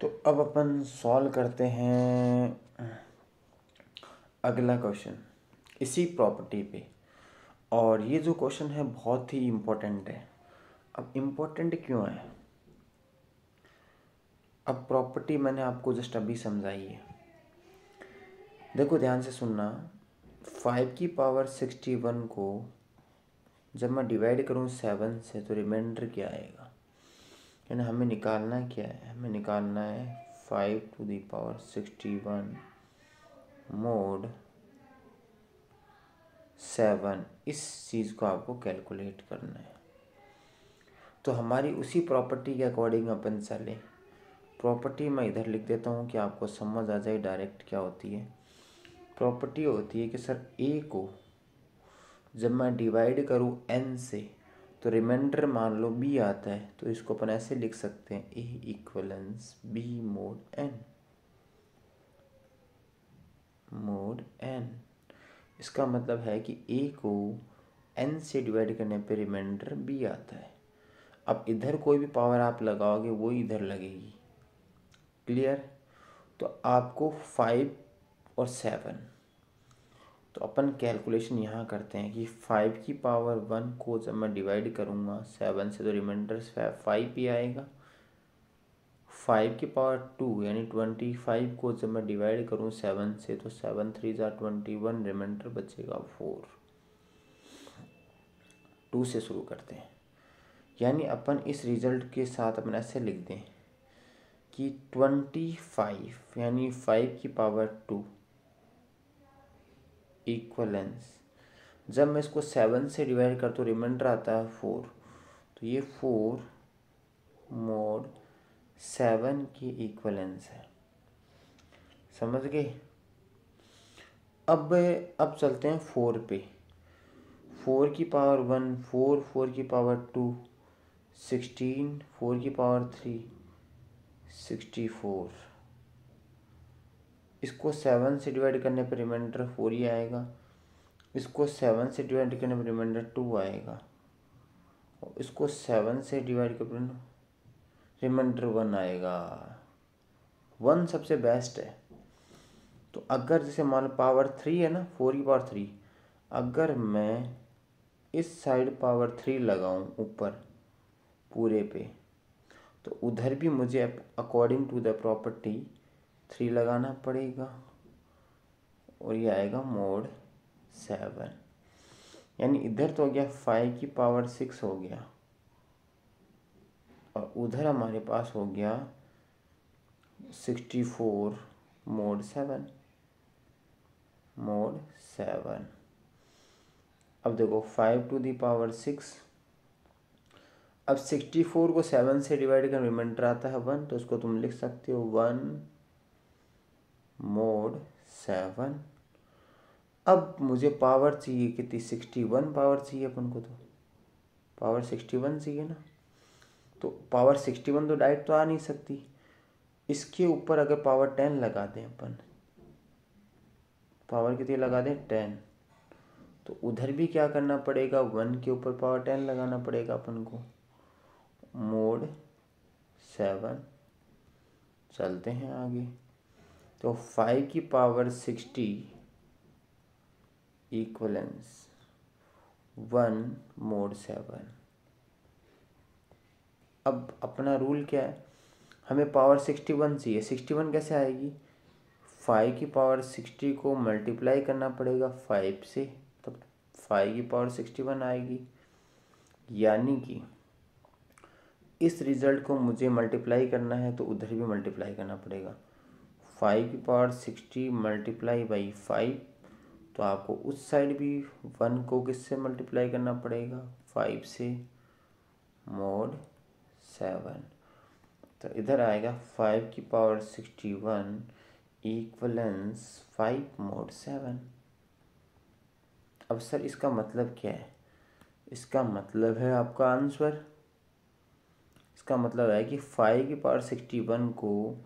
तो अब अपन सॉल्व करते हैं अगला क्वेश्चन इसी प्रॉपर्टी पे। और ये जो क्वेश्चन है बहुत ही इम्पोर्टेंट है। अब इम्पोर्टेंट क्यों है? अब प्रॉपर्टी मैंने आपको जस्ट अभी समझाई है, देखो ध्यान से सुनना। 5 की पावर 61 को जब मैं डिवाइड करूँ 7 से तो रिमाइंडर क्या आएगा? यानी हमें निकालना क्या है? हमें निकालना है 5 की पावर 61 मोड 7। इस चीज़ को आपको कैलकुलेट करना है। तो हमारी उसी प्रॉपर्टी के अकॉर्डिंग अपन चले। प्रॉपर्टी मैं इधर लिख देता हूँ कि आपको समझ आ जाए डायरेक्ट क्या होती है। प्रॉपर्टी होती है कि सर ए को जब मैं डिवाइड करूँ n से तो रिमाइंडर मान लो b आता है, तो इसको अपन ऐसे लिख सकते हैं a equivalence b mode n। इसका मतलब है कि a को n से डिवाइड करने पे रिमाइंडर b आता है। अब इधर कोई भी पावर आप लगाओगे वो इधर लगेगी। क्लियर? तो आपको 5 और 7, तो अपन कैलकुलेशन यहाँ करते हैं कि 5 की पावर 1 को जब मैं डिवाइड करूँगा 7 से तो रिमाइंडर 5 ही आएगा। 5 की पावर 2 यानी 25 को जब मैं डिवाइड करूँ 7 से तो 7 3 जा 21, रिमाइंडर बचेगा 4। 2 से शुरू करते हैं, यानी अपन इस रिजल्ट के साथ अपन ऐसे लिख दें कि 25 यानी 5 की पावर 2 इक्वलेंस, जब मैं इसको 7 से डिवाइड करता हूँ रिमाइंडर आता है 4, तो ये 4 मोड 7 की इक्वलेंस है। समझ गए? अब चलते हैं 4 पे। 4 की पावर 1 4, 4 की पावर 2 16, 4 की पावर 3 64। इसको 7 से डिवाइड करने पर रिमाइंडर 4 ही आएगा। इसको 7 से डिवाइड करने पर रिमाइंडर 2 आएगा। और इसको 7 से डिवाइड कर रिमाइंडर 1 आएगा। 1 सबसे बेस्ट है। तो अगर जैसे मान लो पावर 3 है ना, 4 की पावर 3, अगर मैं इस साइड पावर 3 लगाऊं ऊपर पूरे पे, तो उधर भी मुझे अकॉर्डिंग टू द प्रॉपर्टी 3 लगाना पड़ेगा और ये आएगा मोड 7। यानी इधर तो हो गया 5 की पावर 6 हो गया और उधर हमारे पास हो गया 64 मोड 7। अब देखो 5 टू दी पावर 6। अब 64 को 7 से डिवाइड कर रिमाइंडर आता है 1, तो इसको तुम लिख सकते हो 1 मोड 7। अब मुझे पावर चाहिए कितनी? 61 पावर चाहिए अपन को, तो पावर 61 चाहिए ना। तो पावर 61 तो डायरेक्ट तो आ नहीं सकती। इसके ऊपर अगर पावर 10 लगा दें अपन, पावर कितनी लगा दें? 10, तो उधर भी क्या करना पड़ेगा? 1 के ऊपर पावर 10 लगाना पड़ेगा अपन को, मोड 7। चलते हैं आगे। तो 5 की पावर 60 इक्वलेंस 1 मोड 7। अब अपना रूल क्या है? हमें पावर 61 चाहिए। 61 कैसे आएगी? 5 की पावर 60 को मल्टीप्लाई करना पड़ेगा 5 से, तब 5 की पावर 61 आएगी। यानी कि इस रिजल्ट को मुझे मल्टीप्लाई करना है तो उधर भी मल्टीप्लाई करना पड़ेगा। 5 की पावर 60 मल्टीप्लाई बाई 5, तो आपको उस साइड भी 1 को किससे मल्टीप्लाई करना पड़ेगा? 5 से, मोड 7। तो इधर आएगा 5 की पावर 61 इक्वलेंस 5 मोड 7। अब सर इसका मतलब क्या है? इसका मतलब है आपका आंसर। इसका मतलब है कि 5 की पावर 61 को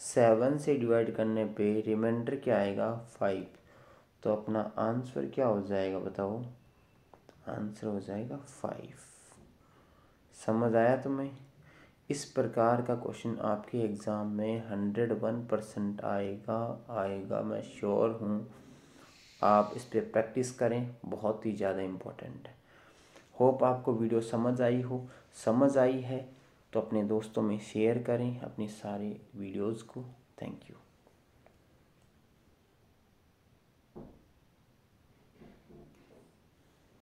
7 से डिवाइड करने पे रिमाइंडर क्या आएगा? 5। तो अपना आंसर क्या हो जाएगा बताओ? आंसर हो जाएगा 5। समझ आया तुम्हें? इस प्रकार का क्वेश्चन आपके एग्ज़ाम में 101% आएगा, मैं श्योर हूँ। आप इस पर प्रैक्टिस करें, बहुत ही ज़्यादा इम्पोर्टेंट है। होप आपको वीडियो समझ आई है तो अपने दोस्तों में शेयर करें अपनी सारी वीडियोज़ को। Thank you.